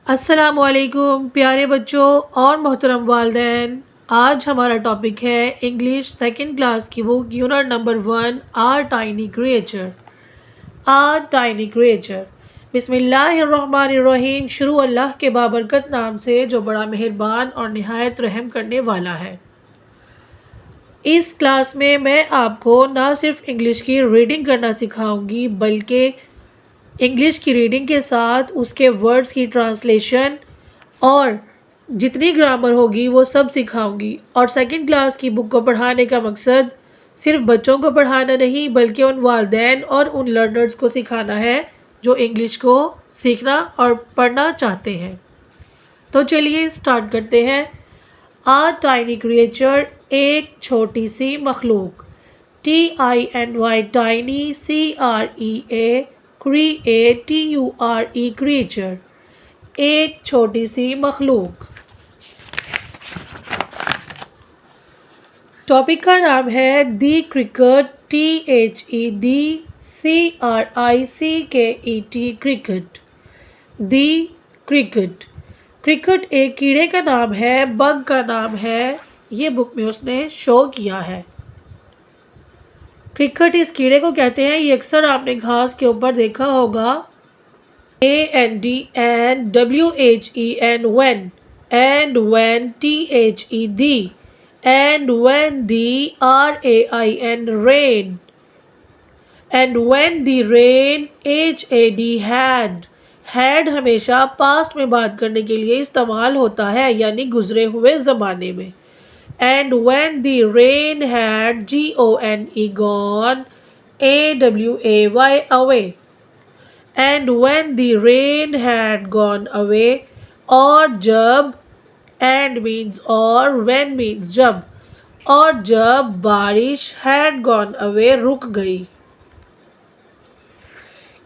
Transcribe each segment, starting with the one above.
अस्सलामुअलैकुम प्यारे बच्चों और मोहतरम वालिदैन। आज हमारा टॉपिक है इंग्लिश सेकंड क्लास की book unit number 1 are tiny creature. Are tiny creature. बिस्मिल्लाहिर्रहमानिर्रहीम। शुरू अल्लाह के बाबरकत नाम से जो बड़ा मेहरबान और निहायत रहम करने वाला है। इस क्लास में मैं आपको ना सिर्फ इंग्लिश की रीडिंग करना सिखाऊंगी बल्कि इंग्लिश की रीडिंग के साथ उसके वर्ड्स की ट्रांसलेशन और जितनी ग्रामर होगी वो सब सिखाऊंगी। और सेकंड क्लास की बुक को पढ़ाने का मकसद सिर्फ बच्चों को पढ़ाना नहीं बल्कि उन वालिदैन और उन लर्नर्स को सिखाना है जो इंग्लिश को सीखना और पढ़ना चाहते हैं। तो चलिए स्टार्ट करते हैं। आ टाइनी क्रिएचर, एक छोटी सी मखलूक। TINY tiny, CREA CREATURE creature, एक छोटी सी मखलूक। टॉपिक का नाम है दी क्रिकेट, THEDCRICKET क्रिकेट। दी क्रिकेट। क्रिकेट एक कीड़े का नाम है, बग का नाम है, ये बुक में उसने शो किया है। क्रिकेट इस कीड़े को कहते हैं। ये अक्सर आपने घास के ऊपर देखा होगा। ANDWHEN when, and when THED, and when the RAIN rain, and when the rain HAD। Had हमेशा पास्ट में बात करने के लिए इस्तेमाल होता है यानी गुजरे हुए ज़माने में। And when the rain had GONE gone, AWAY away। And when the rain had gone away, और जब, and means और, when means जब, और जब बारिश had gone away रुक गई।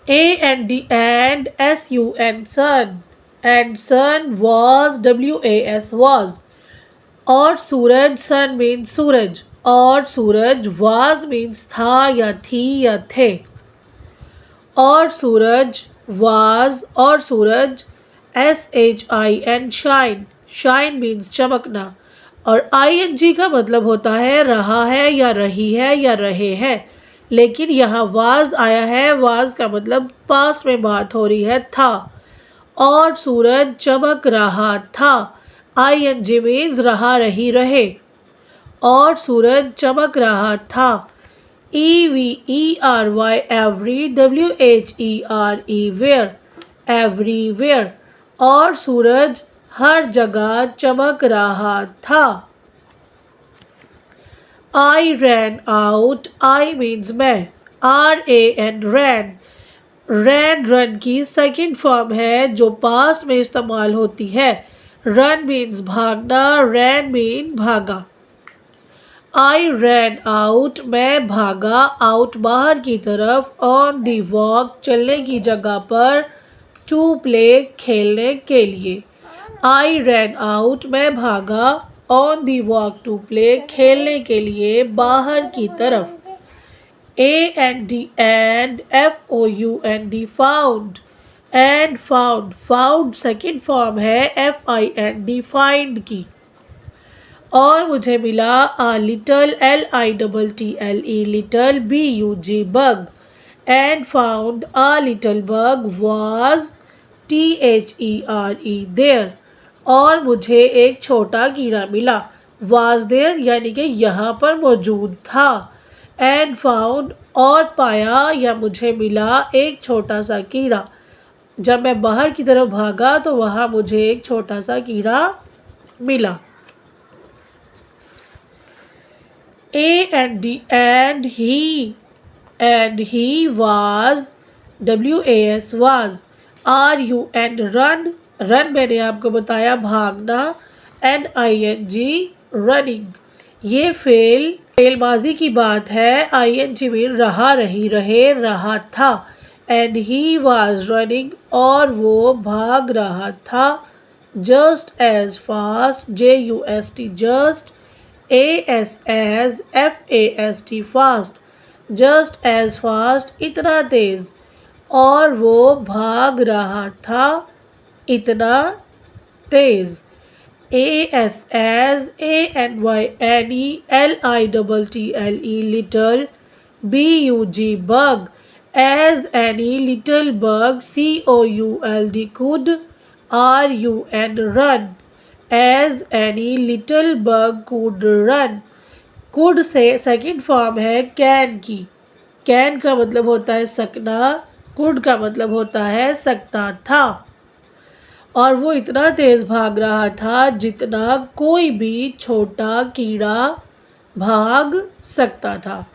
and sun, and sun was WAS was। और सूरज, सन मीन्स सूरज, और सूरज वाज मीन्स था या थी या थे। और सूरज वाज, और सूरज SHIN शाइन, शाइन मीन्स चमकना। और ING का मतलब होता है रहा है या रही है या रहे हैं, लेकिन यहाँ वाज आया है। वाज का मतलब पास्ट में बात हो रही है, था। और सूरज चमक रहा था, ING मीन्स रहा रही रहे। और सूरज चमक रहा था, EVERY every, WHERE where, everywhere. और सूरज हर जगह चमक रहा था। I ran out, I means मैं, RAN ran, रैन रन की सेकंड फॉर्म है जो पास्ट में इस्तेमाल होती है। रन मीन्स भागना, रैन मीन भागा। आई रैन आउट, मैं भागा, आउट बाहर की तरफ, ऑन दी वॉक चलने की जगह पर, टू प्ले खेलने के लिए। आई रैन आउट, मैं भागा, on the walk to play खेलने के लिए बाहर की तरफ। and FOUND found, and found second form है FIND फाइंड की। और मुझे मिला a little LITTLE little BUG bug, and found a little bug was THERE there। और मुझे एक छोटा कीड़ा मिला, was there यानी कि यहाँ पर मौजूद था। and found और पाया या मुझे मिला एक छोटा सा कीड़ा। जब मैं बाहर की तरफ भागा तो वहाँ मुझे एक छोटा सा कीड़ा मिला। and he was WAS was। RUN run, run मैंने आपको बताया भागना, NING रनिंग। ये फेल माजी की बात है। ING मीन रहा रही रहे रहा था। एंड ही वाज रनिंग, और वो भाग रहा था। Just as fast, JUST just, ASFAST fast, just as fast इतना तेज। और वो भाग रहा था इतना तेज। ASSANYANELITTLE little, BUG bug, as any little bug, COULD could, RUN run, as any little bug could run। Could say second form है कैन की। कैन का मतलब होता है सकना, कुड का मतलब होता है सकता था। और वो इतना तेज भाग रहा था जितना कोई भी छोटा कीड़ा भाग सकता था।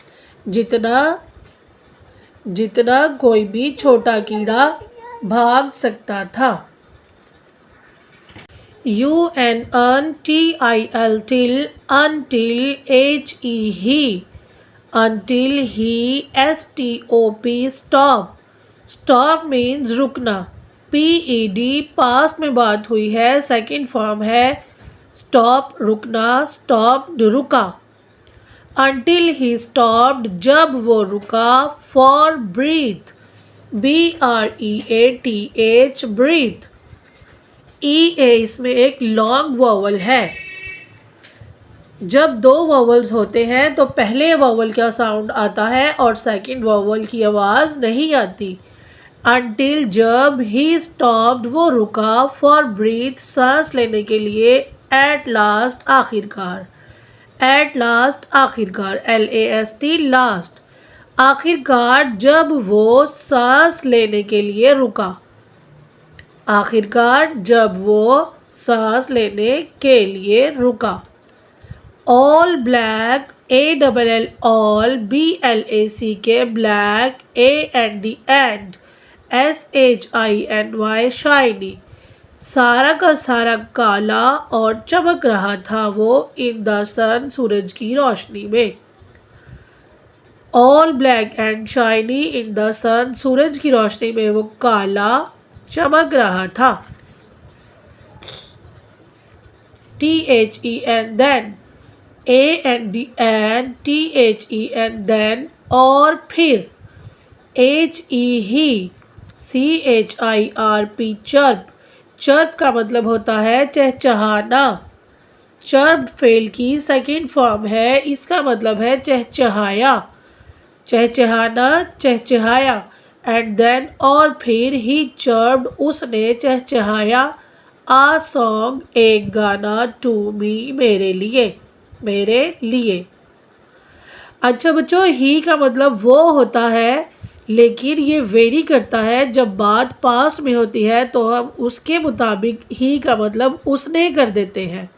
जितना जितना कोई भी छोटा कीड़ा भाग सकता था। UNTIL till, until, HE until, he STOP stop। stop means रुकना। PED पास्ट में बात हुई है, सेकंड फॉर्म है स्टॉप रुकना, स्टॉप्ड रुका। until he stopped जब वो रुका, for breathe, BREATH breathe। EA इसमें एक लॉन्ग वॉवल है। जब दो वॉवल्स होते हैं तो पहले वॉवल का साउंड आता है और सेकंड वॉवल की आवाज़ नहीं आती। अनटिल जब, ही स्टॉप्ड वो रुका, फॉर ब्रीथ सांस लेने के लिए, एट लास्ट आखिरकार, एट लास्ट आखिरकार, LAST लास्ट, आखिरकार जब वो सांस लेने के लिए रुका, आखिरकार जब वो सांस लेने के लिए रुका। All black, ALL all, BLACK black, AND and, SHINY shiny, सारा का सारा काला और चमक रहा था वो, इन द सन सूरज की रोशनी में। All black and shiny in the sun, सूरज की रोशनी में वो काला चमक रहा था। THEN then, AND and, THEN then, और फिर, HE CHIRP चर्प। चर्प का मतलब होता है चहचहाना। चर्प फेल की सेकंड फॉर्म है, इसका मतलब है चहचहाया, चहचहाना, चहचहाया। एंड देन और फिर, ही चर्प्ड उसने चहचहाया, आ सॉन्ग एक गाना, टू मी मेरे लिए, मेरे लिए। अच्छा बच्चों, ही का मतलब वो होता है, लेकिन ये वेरी करता है। जब बात पास्ट में होती है तो हम उसके मुताबिक ही का मतलब उसने कर देते हैं।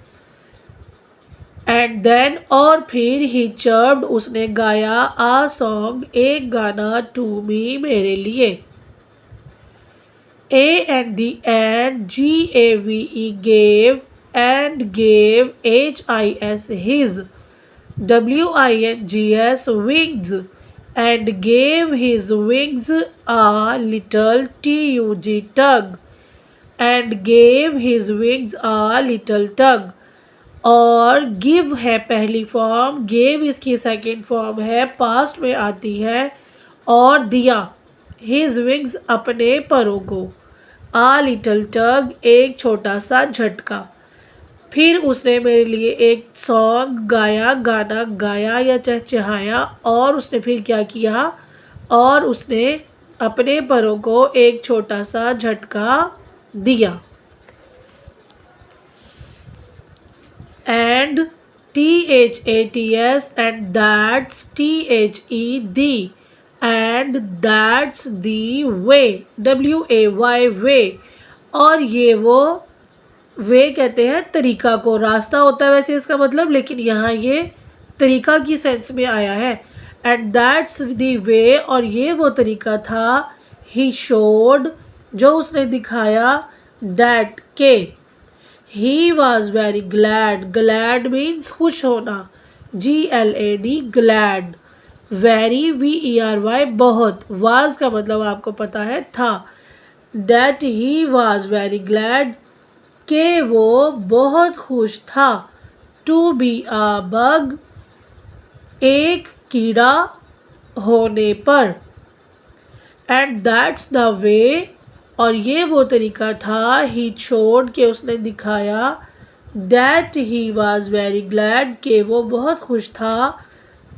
एंड देन और फिर, ही चर्प्ड उसने गाया, आ सॉन्ग एक गाना, टू मी मेरे लिए। AND and, GAVE gave, and gave, HIS his, WINGS wings, and gave his wings a little, TUG tug, and gave his wings a little tug। और गिव है पहली फॉर्म, गेव इसकी second form है, past में आती है, और दिया, हिज विंग्स अपने परों को, आ लिटल टग एक छोटा सा झटका। फिर उसने मेरे लिए एक सॉन्ग गाया, गाना गाया या चहचहाया, और उसने फिर क्या किया, और उसने अपने परों को एक छोटा सा झटका दिया। And THATS and that's THED and that's the way, WAY way। और ये वो वे कहते हैं तरीका को, रास्ता होता है वैसे इसका मतलब, लेकिन यहाँ ये तरीका की सेंस में आया है। एंड दैट्स द वे, और ये वो तरीका था, ही शोड जो उसने दिखाया, दैट के, he was very glad, glad means खुश होना, GLAD ग्लैड, वेरी VERY बहुत, वाज का मतलब आपको पता है था, that he was very glad के वो बहुत खुश था, टू बी अ बग एक कीड़ा होने पर। एंड दैट्स द वे और ये वो तरीका था, ही शोड के उसने दिखाया, that he was very glad के वो बहुत खुश था,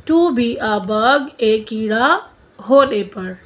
टू बी अ बग एक कीड़ा होने पर।